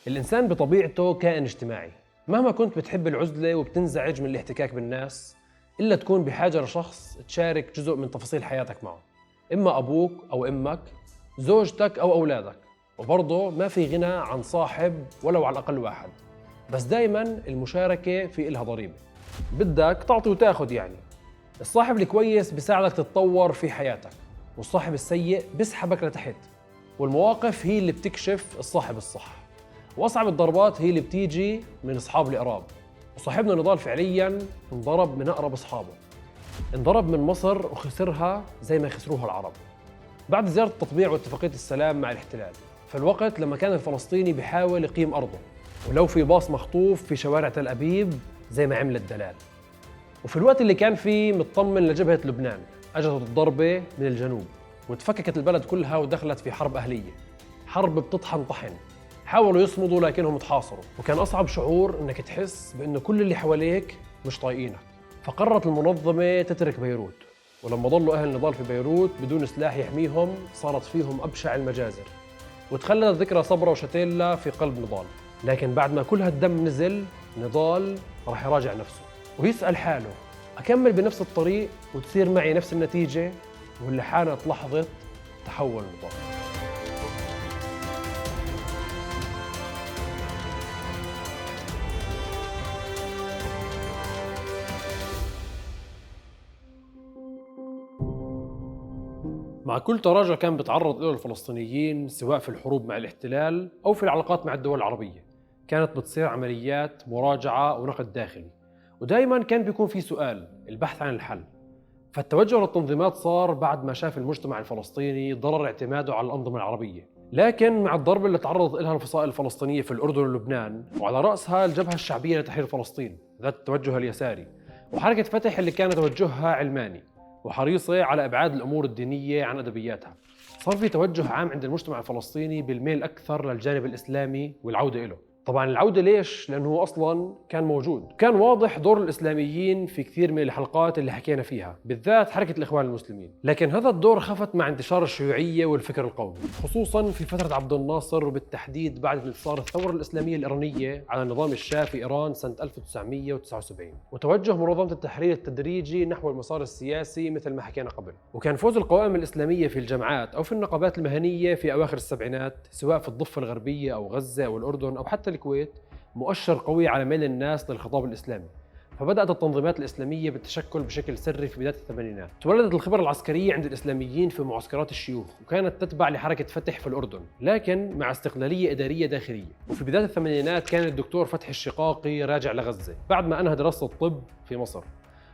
الإنسان بطبيعته كائن اجتماعي. مهما كنت بتحب العزلة وبتنزعج من الاحتكاك بالناس، إلا تكون بحاجة لشخص تشارك جزء من تفاصيل حياتك معه، إما أبوك أو أمك، زوجتك أو أولادك. وبرضه ما في غنى عن صاحب ولو على الأقل واحد، بس دايماً المشاركة في إلها ضريبة، بدك تعطي وتاخد يعني. الصاحب الكويس بيساعدك تتطور في حياتك، والصاحب السيء بيسحبك لتحت، والمواقف هي اللي بتكشف الصاحب الصح. واصعب الضربات هي اللي بتيجي من اصحاب القراب. وصاحبنا نضال فعليا انضرب من اقرب اصحابه، انضرب من مصر وخسرها زي ما خسروها العرب بعد زياره التطبيع واتفاقيه السلام مع الاحتلال، في الوقت لما كان الفلسطيني بيحاول يقيم ارضه، ولو في باص مخطوف في شوارع تل ابيب زي ما عمل الدلال. وفي الوقت اللي كان فيه مطمن لجبهه لبنان، اجت الضربه من الجنوب وتفككت البلد كلها ودخلت في حرب اهليه، حرب بتطحن طحن. حاولوا يصمدوا لكنهم تحاصروا، وكان أصعب شعور إنك تحس بإنه كل اللي حواليك مش طايقينك. فقررت المنظمة تترك بيروت، ولما ضلوا أهل نضال في بيروت بدون سلاح يحميهم صارت فيهم أبشع المجازر، وتخلدت ذكرى صبرا وشتيلا في قلب نضال. لكن بعد ما كل هالدم نزل، نضال راح يراجع نفسه ويسأل حاله: أكمل بنفس الطريق وتصير معي نفس النتيجة، ولا حانت لحظة تحول نضال؟ مع كل تراجع كان بيتعرض له الفلسطينيين سواء في الحروب مع الاحتلال أو في العلاقات مع الدول العربية، كانت بتصير عمليات مراجعة ونقد داخلي، ودائما كان بيكون في سؤال: البحث عن الحل. فالتوجه للتنظيمات صار بعد ما شاف المجتمع الفلسطيني ضرر اعتماده على الأنظمة العربية. لكن مع الضرب اللي تعرضت لها الفصائل الفلسطينية في الأردن ولبنان، وعلى رأسها الجبهة الشعبية لتحرير فلسطين ذات التوجه اليساري، وحركة فتح اللي كان توجهها علماني وحريصة على إبعاد الأمور الدينية عن أدبياتها، صار في توجه عام عند المجتمع الفلسطيني بالميل أكثر للجانب الإسلامي والعودة إله. طبعاً العودة ليش؟ لأنه هو أصلاً كان موجود. كان واضح دور الإسلاميين في كثير من الحلقات اللي حكينا فيها، بالذات حركة الإخوان المسلمين. لكن هذا الدور خفت مع انتشار الشيوعية والفكر القومي، خصوصاً في فترة عبد الناصر، وبالتحديد بعد انتصار الثورة الإسلامية الإيرانية على النظام الشاه في إيران سنة 1979، وتوجه منظمة التحرير التدريجي نحو المسار السياسي مثل ما حكينا قبل. وكان فوز القوائم الإسلامية في الجامعات أو في النقابات المهنية في أواخر السبعينات، سواء في الضفة الغربية أو غزة أو الأردن أو حتى الكويت، مؤشر قوي على ميل الناس للخطاب الإسلامي. فبدأت التنظيمات الإسلامية بالتشكل بشكل سري في بداية الثمانينات. تولدت الخبرة العسكرية عند الإسلاميين في معسكرات الشيوخ، وكانت تتبع لحركة فتح في الأردن، لكن مع استقلالية إدارية داخلية. وفي بداية الثمانينات كان الدكتور فتحي الشقاقي راجع لغزة بعد ما أنهى دراسة الطب في مصر،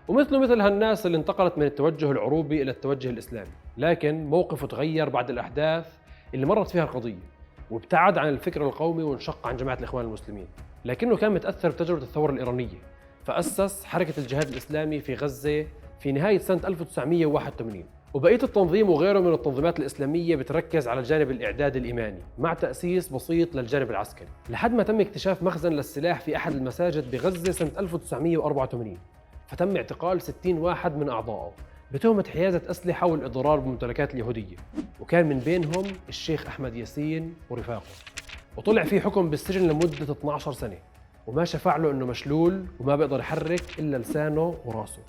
ومثله مثل هالناس اللي انتقلت من التوجه العروبي إلى التوجه الإسلامي. لكن موقفه تغير بعد الأحداث اللي مرت فيها القضية، وابتعد عن الفكر القومي وانشق عن جماعة الإخوان المسلمين. لكنه كان متأثر بتجربة الثورة الإيرانية، فأسس حركة الجهاد الإسلامي في غزة في نهاية سنة 1981. وبقية التنظيم وغيره من التنظيمات الإسلامية بتركز على الجانب الإعداد الإيماني مع تأسيس بسيط للجانب العسكري، لحد ما تم اكتشاف مخزن للسلاح في أحد المساجد بغزة سنة 1984، فتم اعتقال 60 واحد من أعضائه بتهمة حيازة أسلحة والإضرار بالممتلكات اليهودية، وكان من بينهم الشيخ أحمد ياسين ورفاقه. وطلع فيه حكم بالسجن لمدة 12 سنة، وما شفع له إنه مشلول وما بيقدر يحرك إلا لسانه وراسه.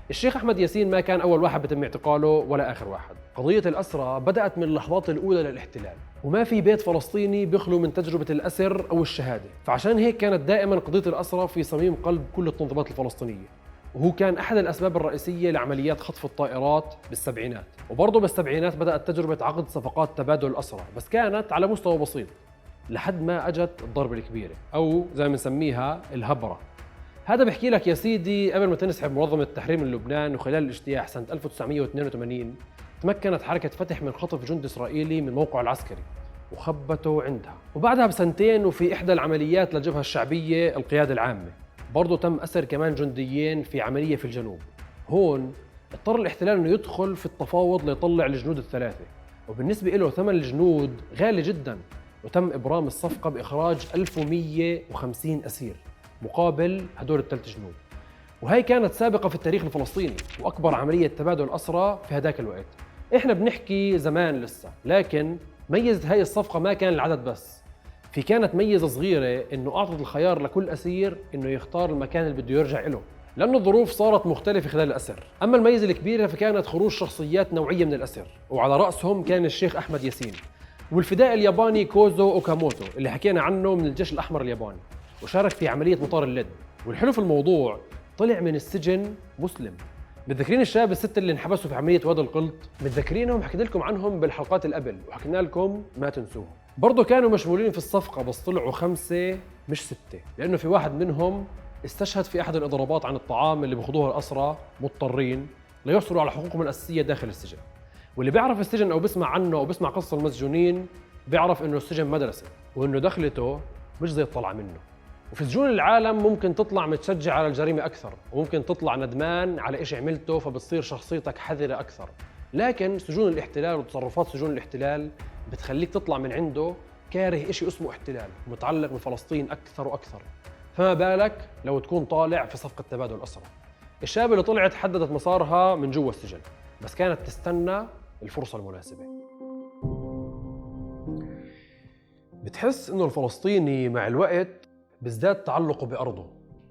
الشيخ أحمد ياسين ما كان أول واحد بتم اعتقاله ولا آخر واحد. قضية الأسرى بدأت من اللحظات الأولى للاحتلال، وما في بيت فلسطيني بيخلو من تجربة الأسر أو الشهادة، فعشان هيك كانت دائما قضية الأسرى في صميم قلب كل التنظيمات الفلسطينية، وهو كان أحد الأسباب الرئيسية لعمليات خطف الطائرات بالسبعينات. وبرضه بالسبعينات بدأت تجربة عقد صفقات تبادل الأسرى، بس كانت على مستوى بسيط، لحد ما أجت الضربة الكبيرة أو زي ما نسميها الهبرة. هذا بحكي لك يا سيدي قبل ما تنسحب منظمة التحرير من لبنان، وخلال الاجتياح سنة 1982 تمكنت حركة فتح من خطف جندي إسرائيلي من موقعه العسكري وخبته عندها. وبعدها بسنتين وفي إحدى العمليات للجبهة الشعبية القيادة العامة برضه تم أسر كمان جنديين في عملية في الجنوب. هون اضطر الاحتلال انه يدخل في التفاوض ليطلع الجنود الثلاثة، وبالنسبة له ثمن الجنود غالي جدا، وتم إبرام الصفقة بإخراج 1150 أسير مقابل هدول الثلاث جنود. وهي كانت سابقة في التاريخ الفلسطيني وأكبر عملية تبادل أسرى في هداك الوقت. إحنا بنحكي زمان لسه، لكن ميزة هاي الصفقة ما كان العدد بس، في كانت ميزة صغيرة إنه أعطت الخيار لكل أسير إنه يختار المكان اللي بده يرجع له، لأنه الظروف صارت مختلفة خلال الأسر. أما الميزة الكبيرة فكانت خروج شخصيات نوعية من الأسر، وعلى رأسهم كان الشيخ أحمد ياسين والفدائي الياباني كوزو أوكاموتو اللي حكينا عنه من الجيش الأحمر الياباني، وشارك في عملية مطار اللد. والحلو في الموضوع طلع من السجن مسلم. متذكرين الشباب الستة اللي انحبسوا في عملية وادي القلط؟ متذكرينهم؟ حكيت لكم عنهم بالحلقات اللي قبل وحكينا لكم ما تنسوهم. برضه كانوا مشمولين في الصفقة بس طلعوا 5 مش 6، لأنه في واحد منهم استشهد في أحد الإضرابات عن الطعام اللي بياخذوها الأسرى مضطرين ليحصلوا على حقوقهم الأساسية داخل السجن. واللي بيعرف السجن أو بيسمع عنه أو بيسمع قصة المسجونين بيعرف إنه السجن مدرسة، وإنه دخلته مش زي الطلعة منه. وفي سجون العالم ممكن تطلع متشجع على الجريمة أكثر، وممكن تطلع ندمان على إشي عملته فبتصير شخصيتك حذرة أكثر. لكن سجون الاحتلال وتصرفات سجون الاحتلال بتخليك تطلع من عنده كاره إشي اسمه احتلال ومتعلق بفلسطين أكثر وأكثر. فما بالك لو تكون طالع في صفقة تبادل أسرى. الشاب اللي طلعت حددت مسارها من جوا السجن، بس كانت تستنى الفرصة المناسبة. بتحس إنه الفلسطيني مع الوقت بيزداد تعلقه بأرضه،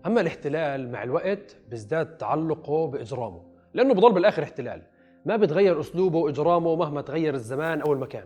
أما الاحتلال مع الوقت بيزداد تعلقه بإجرامه، لأنه بضل بالآخر احتلال، ما بتغير أسلوبه وإجرامه مهما تغير الزمان أو المكان،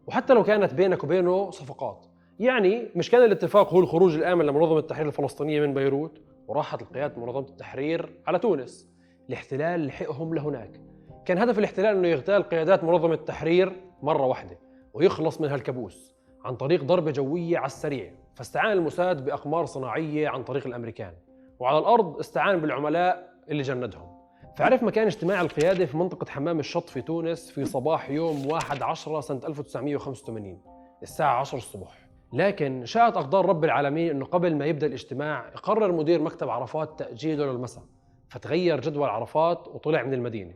وحتى لو كانت بينك وبينه صفقات. يعني مش كان الاتفاق هو الخروج الآمن لمنظمة التحرير الفلسطينية من بيروت وراحت القيادة منظمة التحرير على تونس؟ الاحتلال لحقهم لهناك. كان هدف الاحتلال إنه يغتال قيادات منظمة التحرير مرة واحدة ويخلص من هالكابوس عن طريق ضربة جوية على السريع. فاستعان الموساد بأقمار صناعية عن طريق الأمريكان، وعلى الأرض استعان بالعملاء اللي جندهم. فعرف مكان اجتماع القيادة في منطقة حمام الشط في تونس في صباح يوم 1/10 سنة 1985 الساعة 10 الصبح. لكن شاءت أقدار رب العالمين أنه قبل ما يبدأ الاجتماع يقرر مدير مكتب عرفات تأجيله للمساء، فتغير جدول عرفات وطلع من المدينة.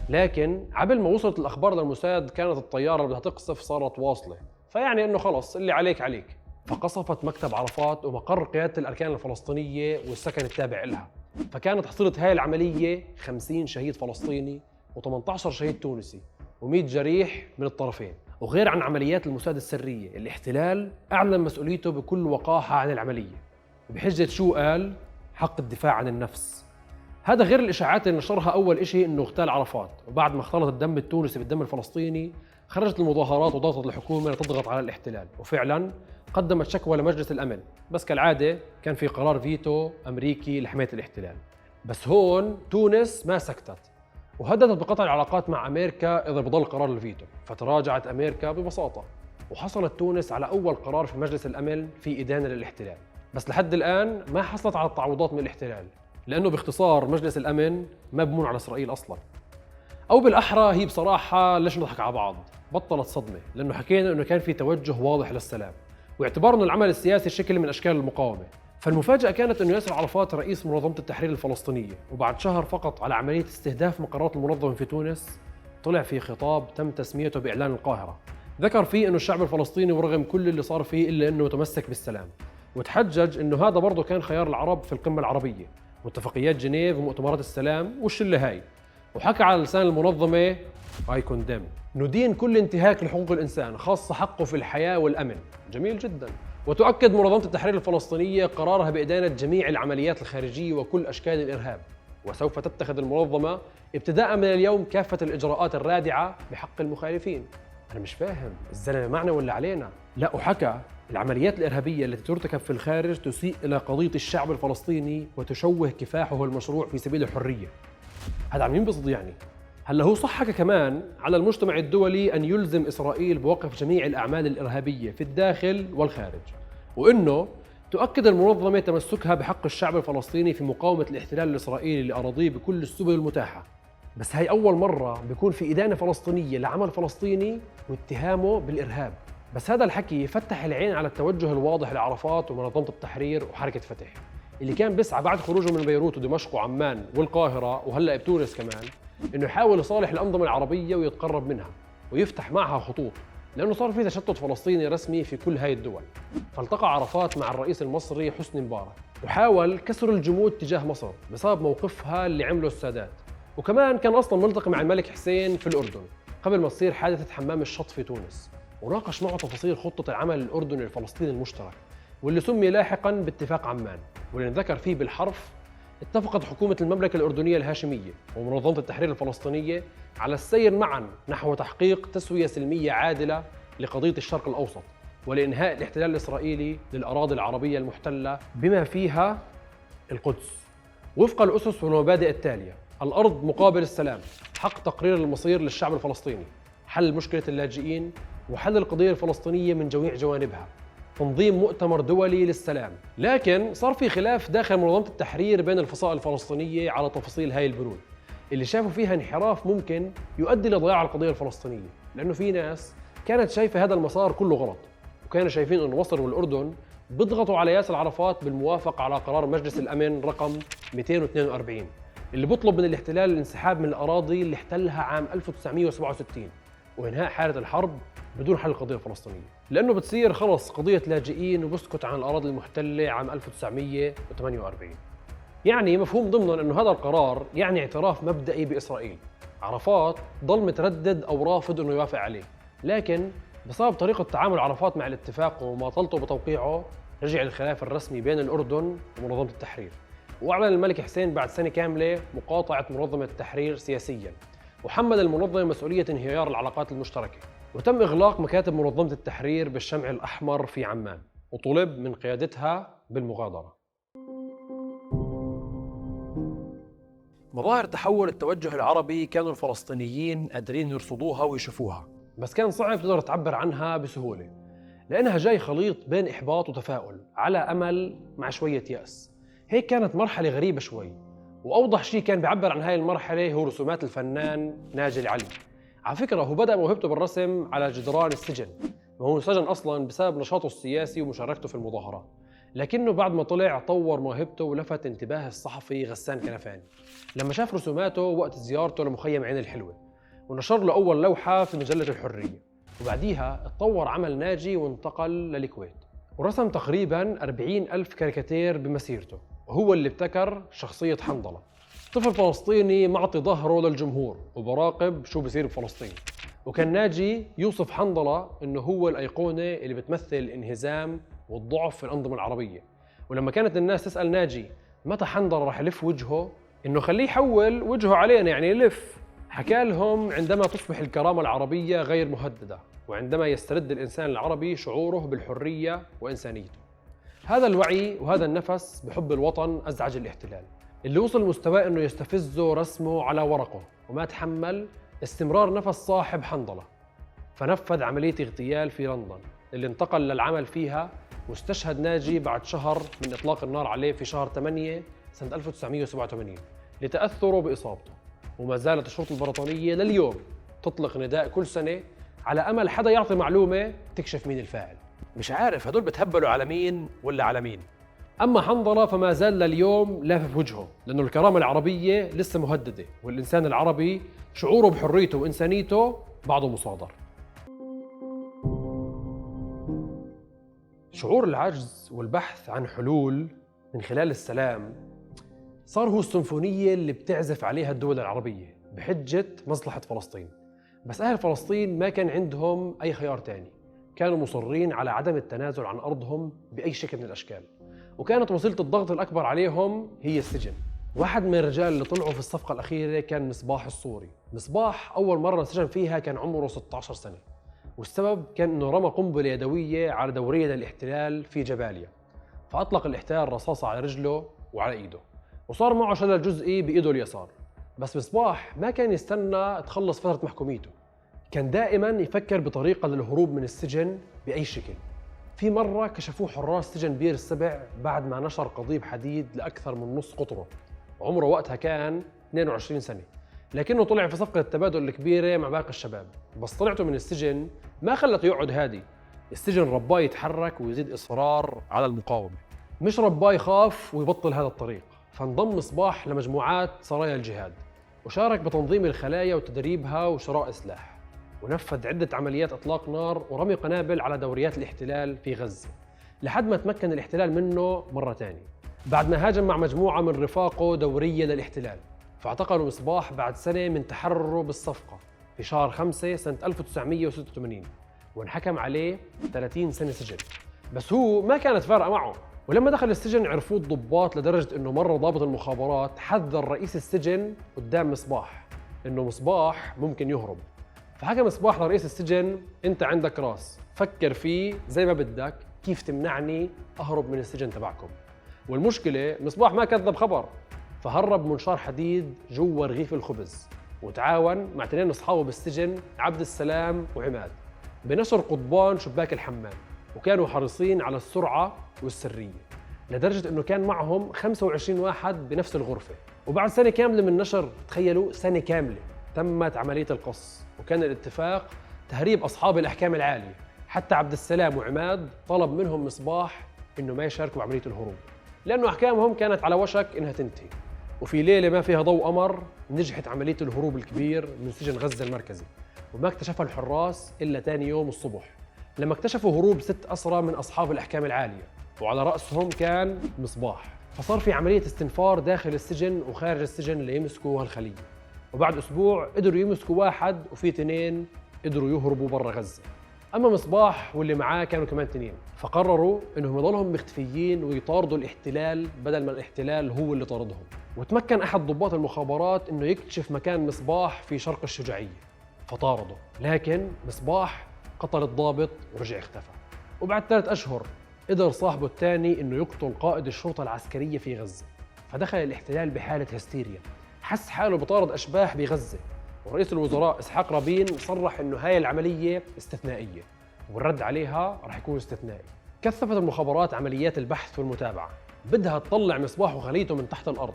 لكن قبل ما وصلت الأخبار للموساد كانت الطيارة اللي بدها تقصف صارت واصلة، فيعني أنه خلص اللي عليك عليك. فقصفت مكتب عرفات ومقر قيادة الأركان الفلسطينية والسكن التابع لها. فكانت حصيلة هاي العملية 50 شهيد فلسطيني و18 شهيد تونسي و100 جريح من الطرفين. وغير عن عمليات الموساد السرية، الاحتلال أعلن مسؤوليته بكل وقاحة عن العملية بحجة شو قال؟ حق الدفاع عن النفس. هذا غير الإشاعات اللي نشرها أول إشي إنه اغتال عرفات، وبعد ما اختلط الدم التونسي بالدم الفلسطيني خرجت المظاهرات وضغطت الحكومة لتضغط على الاحتلال، وفعلاً قدمت شكوى لمجلس الأمن، بس كالعادة كان في قرار فيتو أمريكي لحماية الاحتلال. بس هون تونس ما سكتت وهددت بقطع العلاقات مع أمريكا إذا بضل قرار الفيتو، فتراجعت أمريكا ببساطة وحصلت تونس على أول قرار في مجلس الأمن في إدانة للاحتلال. بس لحد الآن ما حصلت على التعويضات من الاحتلال، لأنه باختصار مجلس الأمن ما بمون على إسرائيل أصلاً. أو بالأحرى هي بصراحة ليش نضحك على بعض، بطلت صدمة، لأنه حكينا إنه كان في توجه واضح للسلام واعتبار إنه العمل السياسي شكل من أشكال المقاومة. فالمفاجأة كانت إنه ياسر عرفات رئيس منظمة التحرير الفلسطينية وبعد شهر فقط على عملية استهداف مقرات المنظمة في تونس طلع في خطاب تم تسميته بإعلان القاهرة، ذكر فيه إنه الشعب الفلسطيني ورغم كل اللي صار فيه إلا إنه متمسك بالسلام، وتحجج إنه هذا برضه كان خيار العرب في القمة العربية واتفاقيات جنيف ومؤتمرات السلام والشلة هاي. وحكى على لسان المنظمة I condemn، ندين كل انتهاك لحقوق الإنسان خاصة حقه في الحياة والأمن. جميل جدا. وتؤكد منظمة التحرير الفلسطينية قرارها بإدانة جميع العمليات الخارجية وكل أشكال الإرهاب، وسوف تتخذ المنظمة ابتداء من اليوم كافة الإجراءات الرادعة بحق المخالفين. أنا مش فاهم الزلمة معنا ولا علينا؟ لا، وحكى العمليات الإرهابية التي ترتكب في الخارج تسيء إلى قضية الشعب الفلسطيني وتشوه كفاحه المشروع في سبيل الحرية. هذا عم ينبسط يعني. هلا هو صح حكى كمان على المجتمع الدولي أن يلزم إسرائيل بوقف جميع الأعمال الإرهابية في الداخل والخارج، وإنه تؤكد المنظمة تمسكها بحق الشعب الفلسطيني في مقاومة الاحتلال الإسرائيلي لأراضيه بكل السبل المتاحة. بس هاي أول مرة بيكون في إدانة فلسطينية لعمل فلسطيني واتهامه بالإرهاب. بس هذا الحكي فتح العين على التوجه الواضح لعرفات ومنظمة التحرير وحركة فتح اللي كان بيسعى بعد خروجه من بيروت ودمشق وعمان والقاهرة وهلأ بتونس كمان إنه يحاول يصالح الأنظمة العربية ويتقرب منها ويفتح معها خطوط، لأنه صار في تشتت فلسطيني رسمي في كل هاي الدول. فالتقى عرفات مع الرئيس المصري حسني مبارك وحاول كسر الجمود تجاه مصر بسبب موقفها اللي عمله السادات، وكمان كان أصلا ملتقي مع الملك حسين في الأردن قبل ما تصير حادثة حمام الشط في تونس. وناقش معه تفاصيل خطة العمل الأردني الفلسطيني المشترك، واللي سمي لاحقاً باتفاق عمان، واللي انذكر فيه بالحرف: اتفقت حكومة المملكة الأردنية الهاشمية ومنظمة التحرير الفلسطينية على السير معاً نحو تحقيق تسوية سلمية عادلة لقضية الشرق الأوسط، ولإنهاء الاحتلال الإسرائيلي للأراضي العربية المحتلة بما فيها القدس، وفق الأسس والمبادئ التالية: الأرض مقابل السلام، حق تقرير المصير للشعب الفلسطيني، حل مشكلة اللاجئين، وحل القضية الفلسطينية من جميع جوانبها، تنظيم مؤتمر دولي للسلام. لكن صار في خلاف داخل منظمة التحرير بين الفصائل الفلسطينية على تفاصيل هاي البنود، اللي شافوا فيها انحراف ممكن يؤدي لضياع القضية الفلسطينية، لأنه في ناس كانت شايفة هذا المسار كله غلط، وكانوا شايفين أن مصر والأردن بيضغطوا على ياسر عرفات بالموافقة على قرار مجلس الأمن رقم 242 اللي بيطلب من الاحتلال الانسحاب من الأراضي اللي احتلها عام 1967 وإنهاء حالة الحرب بدون حل القضية الفلسطينية، لأنه بتصير خلص قضية لاجئين وبسكت عن الأراضي المحتلة عام 1948. يعني مفهوم ضمنا أنه هذا القرار يعني اعتراف مبدئي بإسرائيل. عرفات ضل متردد أو رافض أنه يوافق عليه، لكن بسبب طريقة تعامل عرفات مع الاتفاق ومماطلته بتوقيعه رجع الخلاف الرسمي بين الأردن ومنظمة التحرير، وأعلن الملك حسين بعد سنة كاملة مقاطعة منظمة التحرير سياسياً، وحمل المنظمة مسؤولية انهيار العلاقات المشتركة، وتم إغلاق مكاتب منظمة التحرير بالشمع الأحمر في عمان، وطلب من قيادتها بالمغادرة. مظاهر تحول التوجه العربي كانوا الفلسطينيين قادرين يرصدوها ويشوفوها، بس كان صعب تقدر تعبر عنها بسهولة، لأنها جاي خليط بين إحباط وتفاؤل على أمل مع شوية يأس. هيك كانت مرحلة غريبة شوي، وأوضح شيء كان بيعبر عن هاي المرحلة هو رسومات الفنان ناجي العلي. على فكرة هو بدأ موهبته بالرسم على جدران السجن، وهو سجن أصلاً بسبب نشاطه السياسي ومشاركته في المظاهرات، لكنه بعد ما طلع طور موهبته ولفت انتباه الصحفي غسان كنفاني لما شاف رسوماته وقت زيارته لمخيم عين الحلوة، ونشر له أول لوحة في مجلة الحرية، وبعديها اتطور عمل ناجي وانتقل للكويت ورسم تقريباً 40,000 كاريكاتير بمسيرته، وهو اللي ابتكر شخصية حنظلة، طفل فلسطيني معطي ظهره للجمهور وبراقب شو بصير بفلسطين. وكان ناجي يوصف حنظلة إنه هو الأيقونة اللي بتمثل الانهزام والضعف في الأنظمة العربية. ولما كانت الناس تسأل ناجي متى حنظلة رح يلف وجهه، إنه خليه يحول وجهه علينا يعني يلف، حكى لهم عندما تصبح الكرامة العربية غير مهددة، وعندما يسترد الإنسان العربي شعوره بالحرية وإنسانيته. هذا الوعي وهذا النفس بحب الوطن أزعج الاحتلال، اللي وصل مستواه إنه يستفزه رسمه على ورقه، وما تحمل استمرار نفس صاحب حنظلة، فنفذ عملية اغتيال في لندن اللي انتقل للعمل فيها، واستشهد ناجي بعد شهر من إطلاق النار عليه في شهر 8 سنة 1987 لتأثره بإصابته. وما زالت الشرطة البريطانية لليوم تطلق نداء كل سنة على أمل حدا يعطي معلومة تكشف مين الفاعل. مش عارف هدول بتهبلوا على مين ولا على مين. أما حنظلة فما زال لليوم لافف وجهه، لأنه الكرامة العربية لسه مهددة، والإنسان العربي شعوره بحريته وإنسانيته بعده مصادر. شعور العجز والبحث عن حلول من خلال السلام صار هو السيمفونية اللي بتعزف عليها الدول العربية بحجة مصلحة فلسطين. بس أهل فلسطين ما كان عندهم أي خيار تاني، كانوا مصرين على عدم التنازل عن أرضهم بأي شكل من الأشكال، وكانت وسيلة الضغط الأكبر عليهم هي السجن. واحد من الرجال اللي طلعوا في الصفقة الأخيرة كان مصباح الصوري. مصباح أول مرة انسجن فيها كان عمره 16 سنة، والسبب كان إنه رمى قنبلة يدوية على دورية للاحتلال في جباليا، فأطلق الاحتلال رصاصة على رجله وعلى إيده، وصار معه شلل جزئي بإيده اليسار. بس مصباح ما كان يستنى تخلص فترة محكوميته، كان دائما يفكر بطريقة للهروب من السجن بأي شكل. في مرة كشفوه حراس سجن بير السبع بعد ما نشر قضيب حديد لأكثر من نص قطره، وعمره وقتها كان 22 سنة، لكنه طلع في صفقة التبادل الكبيرة مع باقي الشباب. بس طلعته من السجن ما خلته يقعد هادي، السجن رباه يتحرك ويزيد إصرار على المقاومة، مش رباه يخاف ويبطل هذا الطريق. فانضم مصباح لمجموعات سرايا الجهاد، وشارك بتنظيم الخلايا وتدريبها وشراء سلاح، ونفذ عدة عمليات إطلاق نار ورمي قنابل على دوريات الاحتلال في غزة، لحد ما تمكن الاحتلال منه مرة تانية بعد ما هاجم مع مجموعة من رفاقه دورية للاحتلال. فاعتقلوا مصباح بعد سنة من تحرره بالصفقة في شهر 5 سنة 1986، وانحكم عليه 30 سنة سجن. بس هو ما كانت فارقة معه، ولما دخل السجن عرفوه الضباط لدرجة انه مرة ضابط المخابرات حذر رئيس السجن قدام مصباح انه مصباح ممكن يهرب. فحكى مصباح لرئيس السجن: انت عندك راس، فكر فيه زي ما بدك كيف تمنعني اهرب من السجن تبعكم. والمشكلة مصباح ما كذب خبر، فهرب منشار حديد جوا رغيف الخبز، وتعاون مع 2 اصحابه بالسجن، عبد السلام وعماد، بنشر قضبان شباك الحمام، وكانوا حريصين على السرعة والسرية لدرجة انه كان معهم 25 واحد بنفس الغرفة. وبعد سنة كاملة من نشر، تخيلوا سنة كاملة، تمت عملية القص، وكان الاتفاق تهريب أصحاب الأحكام العالية. حتى عبد السلام وعماد طلب منهم مصباح إنه ما يشاركوا بعملية الهروب لأنه أحكامهم كانت على وشك إنها تنتهي. وفي ليلة ما فيها ضوء قمر نجحت عملية الهروب الكبير من سجن غزة المركزي، وما اكتشفها الحراس إلا ثاني يوم الصبح لما اكتشفوا هروب 6 أسرى من أصحاب الأحكام العالية، وعلى رأسهم كان مصباح. فصار في عملية استنفار داخل السجن وخارج السجن ليمسكوا هالخلية، وبعد أسبوع قدروا يمسكوا واحد، وفي 2 قدروا يهربوا برا غزة. أما مصباح واللي معاه كانوا كمان 2، فقرروا إنهم يضلهم مختفيين ويطاردوا الاحتلال بدل ما الاحتلال هو اللي طاردهم. وتمكن أحد ضباط المخابرات إنه يكتشف مكان مصباح في شرق الشجاعية، فطارده، لكن مصباح قتل الضابط ورجع اختفى. وبعد 3 أشهر قدر صاحبه الثاني إنه يقتل قائد الشرطة العسكرية في غزة. فدخل الاحتلال بحالة هستيريا، حس حاله بطارد أشباح بغزة، ورئيس الوزراء إسحاق رابين صرح إنه هاي العملية استثنائية والرد عليها رح يكون استثنائي. كثفت المخابرات عمليات البحث والمتابعة، بدها تطلع مصباح وخليته من تحت الأرض.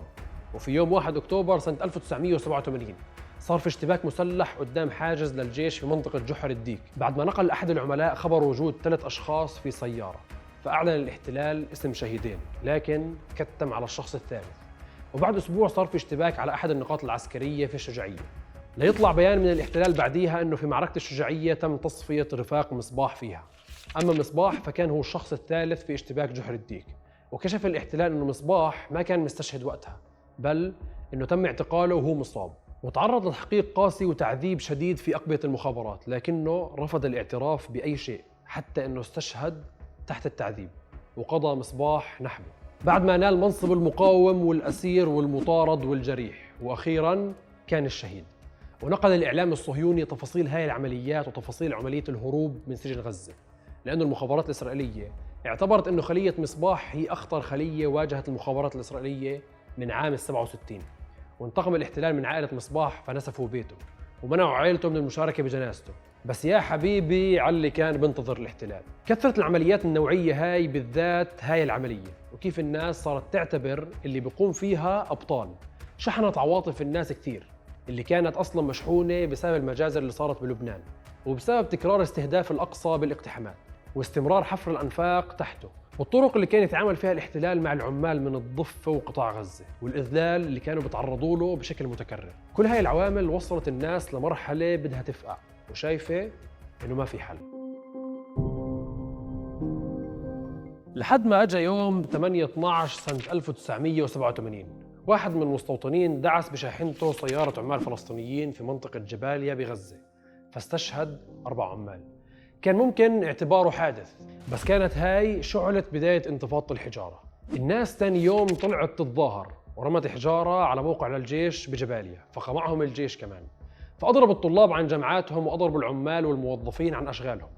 وفي يوم 1 أكتوبر سنة 1987 صار في اشتباك مسلح قدام حاجز للجيش في منطقة جحر الديك، بعد ما نقل أحد العملاء خبر وجود 3 أشخاص في سيارة. فأعلن الاحتلال اسم شهيدين، لكن كتم على الشخص الثالث. وبعد أسبوع صار في اشتباك على أحد النقاط العسكرية في الشجاعية، ليطلع بيان من الاحتلال بعديها أنه في معركة الشجاعية تم تصفية رفاق مصباح فيها. أما مصباح فكان هو الشخص الثالث في اشتباك جحر الديك. وكشف الاحتلال أنه مصباح ما كان مستشهد وقتها، بل أنه تم اعتقاله وهو مصاب، وتعرض لتحقيق قاسي وتعذيب شديد في أقبية المخابرات، لكنه رفض الاعتراف بأي شيء حتى أنه استشهد تحت التعذيب، وقضى مصباح نحبه بعد ما نال منصب المقاوم والأسير والمطارد والجريح، وأخيراً كان الشهيد. ونقل الإعلام الصهيوني تفاصيل هاي العمليات وتفاصيل عملية الهروب من سجن غزة، لأن المخابرات الإسرائيلية اعتبرت أنه خلية مصباح هي أخطر خلية واجهت المخابرات الإسرائيلية من عام 67. وانتقم الاحتلال من عائلة مصباح فنسفوا بيته ومنعوا عائلته من المشاركة بجنازته. بس يا حبيبي على اللي كان بنتظر الاحتلال. كثرت العمليات النوعية هاي، بالذات هاي العملية، وكيف الناس صارت تعتبر اللي بيقوم فيها أبطال. شحنت عواطف الناس كثير اللي كانت أصلا مشحونة بسبب المجازر اللي صارت بلبنان، وبسبب تكرار استهداف الأقصى بالاقتحامات واستمرار حفر الأنفاق تحته، والطرق اللي كان يتعامل فيها الاحتلال مع العمال من الضفة وقطاع غزة، والإذلال اللي كانوا بيتعرضوا له بشكل متكرر. كل هاي العوامل وصلت الناس لمرحلة بدها تفقع وشايفة إنه ما في حل، لحد ما أجا يوم 8/12 سنة 1987. واحد من المستوطنين دعس بشاحنته سيارة عمال فلسطينيين في منطقة جباليا بغزة، فاستشهد 4 عمال. كان ممكن اعتباره حادث، بس كانت هاي شعلة بداية انتفاضة الحجارة. الناس تاني يوم طلعت تتظاهر ورمت حجارة على موقع للجيش بجباليا، فقمعهم الجيش كمان. فأضرب الطلاب عن جامعاتهم وأضربوا العمال والموظفين عن أشغالهم.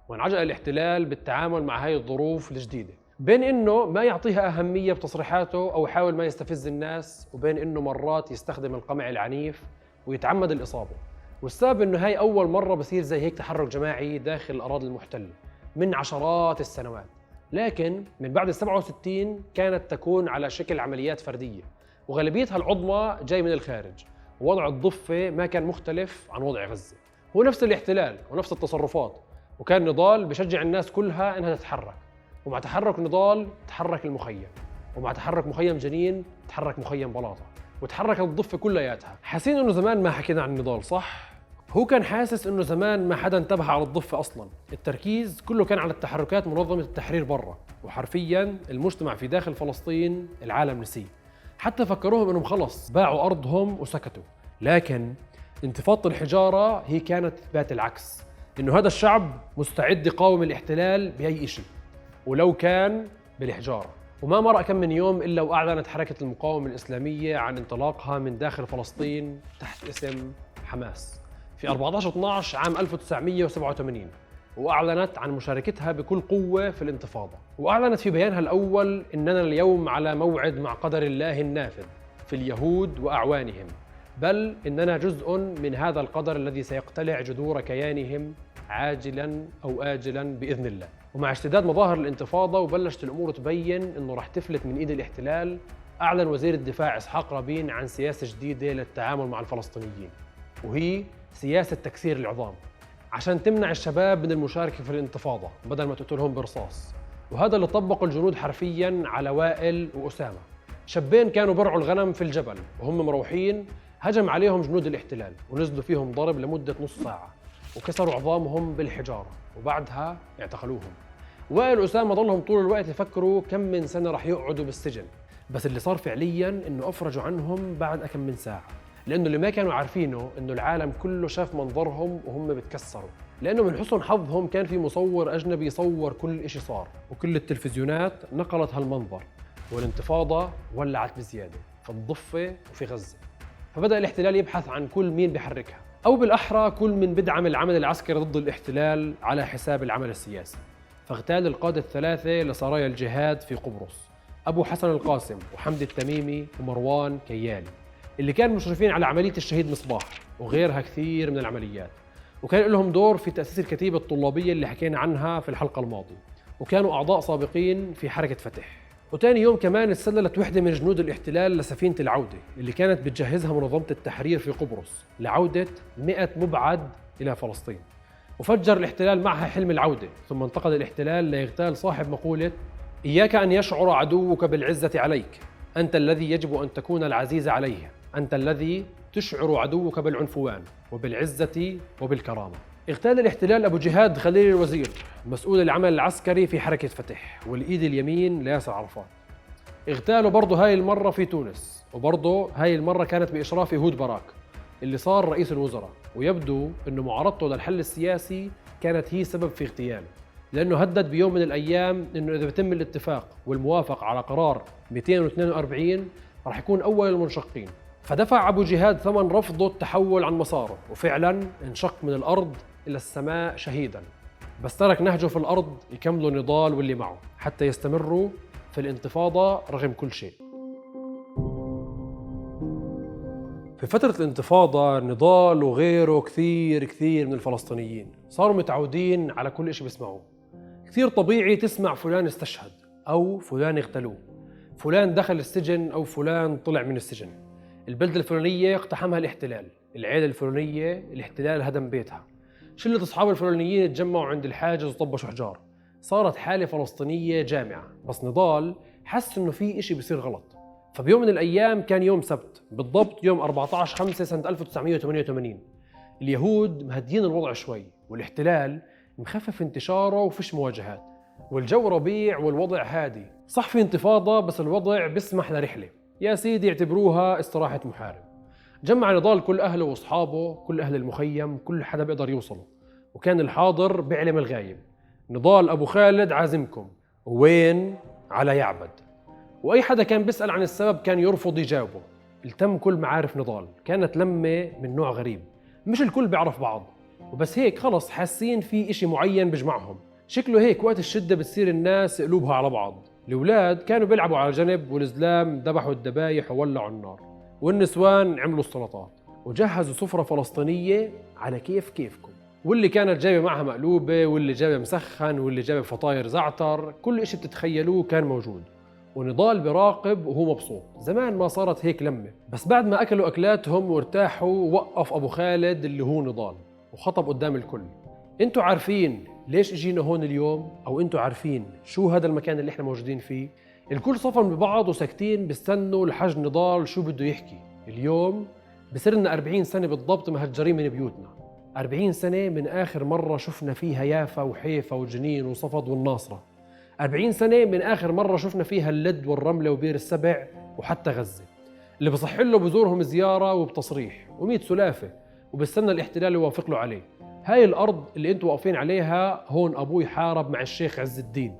وانعجل الاحتلال بالتعامل مع هاي الظروف الجديدة، بين إنه ما يعطيها أهمية بتصريحاته أو يحاول ما يستفز الناس، وبين إنه مرات يستخدم القمع العنيف ويتعمد الإصابة. والسبب إنه هاي أول مرة بصير زي هيك تحرك جماعي داخل الأراضي المحتلة من عشرات السنوات، لكن من بعد 67 كانت تكون على شكل عمليات فردية، وغالبيتها العظمى جاي من الخارج. ووضع الضفة ما كان مختلف عن وضع غزة، هو نفس الاحتلال ونفس التصرفات، وكان نضال بشجع الناس كلها إنها تتحرك. ومع تحرك نضال تحرك المخيم، ومع تحرك مخيم جنين تحرك مخيم بلاطة، وتحرك الضفة كلياتها. حاسين إنه زمان ما حكينا عن النضال، صح؟ هو كان حاسس إنه زمان ما حدا انتبه على الضفة أصلاً. التركيز كله كان على التحركات منظمة التحرير برا، وحرفياً المجتمع في داخل فلسطين العالم نسيه. حتى فكروهم إنهم خلص باعوا أرضهم وسكتوا. لكن انتفاضة الحجارة هي كانت إثبات العكس. إنه هذا الشعب مستعد يقاوم الاحتلال بأي شيء، ولو كان بالحجارة. وما مرق كم من يوم إلا وأعلنت حركة المقاومة الإسلامية عن انطلاقها من داخل فلسطين تحت اسم حماس في 14/12 عام 1987، وأعلنت عن مشاركتها بكل قوة في الانتفاضة. وأعلنت في بيانها الأول: إننا اليوم على موعد مع قدر الله النافذ في اليهود وأعوانهم، بل إننا جزء من هذا القدر الذي سيقتلع جذور كيانهم عاجلاً أو آجلاً بإذن الله. ومع اشتداد مظاهر الانتفاضة وبلشت الأمور تبين إنه رح تفلت من إيد الاحتلال، أعلن وزير الدفاع إسحاق رابين عن سياسة جديدة للتعامل مع الفلسطينيين، وهي سياسة تكسير العظام، عشان تمنع الشباب من المشاركة في الانتفاضة بدل ما تقتلهم برصاص. وهذا اللي طبقه الجنود حرفياً على وائل وأسامة، شابين كانوا برعوا الغنم في الجبل وهم مروحين. هجم عليهم جنود الاحتلال ونزلوا فيهم ضرب لمدة نص ساعة وكسروا عظامهم بالحجارة، وبعدها اعتقلوهم. وائل وأسامة ضلهم طول الوقت يفكروا كم من سنة رح يقعدوا بالسجن، بس اللي صار فعلياً إنه أفرجوا عنهم بعد كم من ساعة، لأنه اللي ما كانوا عارفينه إنه العالم كله شاف منظرهم وهم بتكسروا، لأنه من حسن حظهم كان في مصور أجنبي يصور كل إشي صار، وكل التلفزيونات نقلت هالمنظر، والانتفاضة ولعت بزيادة في الضفة وفي غزة. فبدأ الاحتلال يبحث عن كل مين بيحركها، أو بالأحرى كل من بدعم العمل العسكري ضد الاحتلال على حساب العمل السياسي. فاغتال القادة الثلاثة لسرايا الجهاد في قبرص، أبو حسن القاسم وحمد التميمي ومروان كيالي، اللي كانوا مشرفين على عملية الشهيد مصباح وغيرها كثير من العمليات، وكان لهم دور في تأسيس الكتيبة الطلابية اللي حكينا عنها في الحلقة الماضية، وكانوا أعضاء سابقين في حركة فتح. وتاني يوم كمان استسللت وحدة من جنود الاحتلال لسفينة العودة اللي كانت بتجهزها منظمة التحرير في قبرص لعودة 100 مبعد إلى فلسطين. وفجر الاحتلال معها حلم العودة، ثم انتقل الاحتلال ليغتال صاحب مقولة: إياك أن يشعر عدوك بالعزة عليك، أنت الذي يجب أن تكون العزيز عليه، أنت الذي تشعر عدوك بالعنفوان وبالعزة وبالكرامة. اغتال الاحتلال أبو جهاد خليل الوزير، مسؤول العمل العسكري في حركة فتح والإيد اليمين لياسر عرفات. اغتالوا برضه هاي المرة في تونس، وبرضه هاي المرة كانت بإشراف يهود باراك اللي صار رئيس الوزراء، ويبدو أنه معارضته للحل السياسي كانت هي سبب في اغتياله، لأنه هدد بيوم من الأيام أنه إذا بتم الاتفاق والموافقة على قرار 242 رح يكون أول المنشقين. فدفع أبو جهاد ثمن رفضه التحول عن مساره، وفعلا انشق من الأرض إلى السماء شهيدا، بس ترك نهجه في الأرض يكملوا نضال واللي معه حتى يستمروا في الانتفاضة رغم كل شيء. في فترة الانتفاضة نضال وغيره كثير من الفلسطينيين صاروا متعودين على كل شيء بيسمعوه. كثير طبيعي تسمع فلان استشهد، أو فلان اغتالوه، فلان دخل السجن، أو فلان طلع من السجن، البلدة الفلانية اقتحمها الاحتلال، العيلة الفلانية الاحتلال هدم بيتها، شلة أصحاب الفلانيين تجمعوا عند الحاجز وطبشوا حجار. صارت حالة فلسطينية جامعة. بس نضال حس إنه في إشي بيصير غلط. فبيوم من الأيام، كان يوم سبت بالضبط يوم 14/5 سنة 1988، اليهود مهديين الوضع شوي والاحتلال مخفف انتشاره وفيش مواجهات، والجو ربيع والوضع هادي. صح في انتفاضة بس الوضع بيسمح لرحلة، يا سيدي اعتبروها استراحة محارب. جمع نضال كل أهله وأصحابه، كل أهل المخيم، كل حدا بيقدر يوصله، وكان الحاضر بيعلم الغايب: نضال أبو خالد عازمكم. وين؟ على يعبد. وأي حدا كان بيسأل عن السبب كان يرفض يجاوبه. التم كل معارف نضال، كانت لمة من نوع غريب، مش الكل بيعرف بعض، وبس هيك خلص حاسين في إشي معين بجمعهم. شكله هيك وقت الشدة بتصير الناس قلوبها على بعض. الأولاد كانوا بيلعبوا على جنب، والزلام ذبحوا الذبايح وولعوا النار، والنسوان عملوا السلطات وجهزوا سفرة فلسطينية على كيفكم، واللي كانت جايبة معها مقلوبة، واللي جايبة مسخن، واللي جايبة فطاير زعتر، كل إشي بتتخيلوه كان موجود. ونضال براقب وهو مبسوط. زمان ما صارت هيك لمة. بس بعد ما أكلوا أكلاتهم وارتاحوا، وقف أبو خالد اللي هو نضال وخطب قدام الكل: انتوا عارفين ليش اجينا هون اليوم؟ أو انتوا عارفين شو هذا المكان اللي احنا موجودين فيه؟ الكل صفن ببعض وساكتين بيستنوا الحج نضال شو بده يحكي. اليوم بصيرنا 40 سنة بالضبط مهجرين من بيوتنا، 40 سنة من آخر مرة شفنا فيها يافا وحيفا وجنين وصفد والناصرة، 40 سنة من آخر مرة شفنا فيها اللد والرملة وبير السبع وحتى غزة، اللي بصح له بزورهم زيارة وبتصريح و100 سلافة وبستنى الاحتلال يوافق له عليه. هاي الأرض اللي أنتوا واقفين عليها هون أبوي حارب مع الشيخ عز الدين،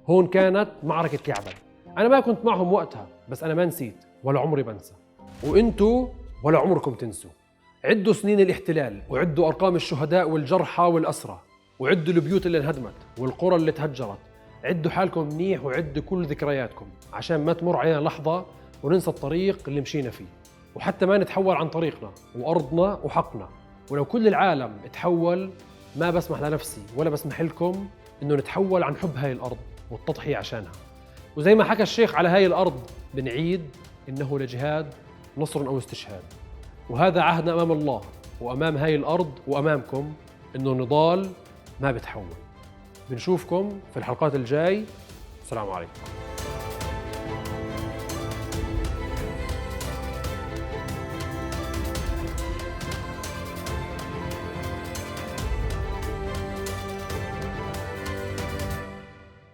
هون كانت معركة يعبد. أنا ما كنت معهم وقتها، بس أنا ما نسيت ولا عمري بنسى، وأنتوا ولا عمركم تنسوا. عدوا سنين الاحتلال، وعدوا أرقام الشهداء والجرحى والأسرى، وعدوا البيوت اللي انهدمت والقرى اللي تهجرت. عدوا حالكم منيح وعدوا كل ذكرياتكم عشان ما تمر علينا لحظة وننسى الطريق اللي مشينا فيه، وحتى ما نتحول عن طريقنا وأرضنا وحقنا. ولو كل العالم تحول، ما بسمح لنفسي ولا بسمح لكم إنه نتحول عن حب هاي الأرض والتضحية عشانها. وزي ما حكى الشيخ على هاي الأرض بنعيد: إنه لجهاد نصر أو استشهاد. وهذا عهدنا أمام الله وأمام هاي الأرض وأمامكم، إنه نضال ما بتحول. بنشوفكم في الحلقات الجاي. السلام عليكم.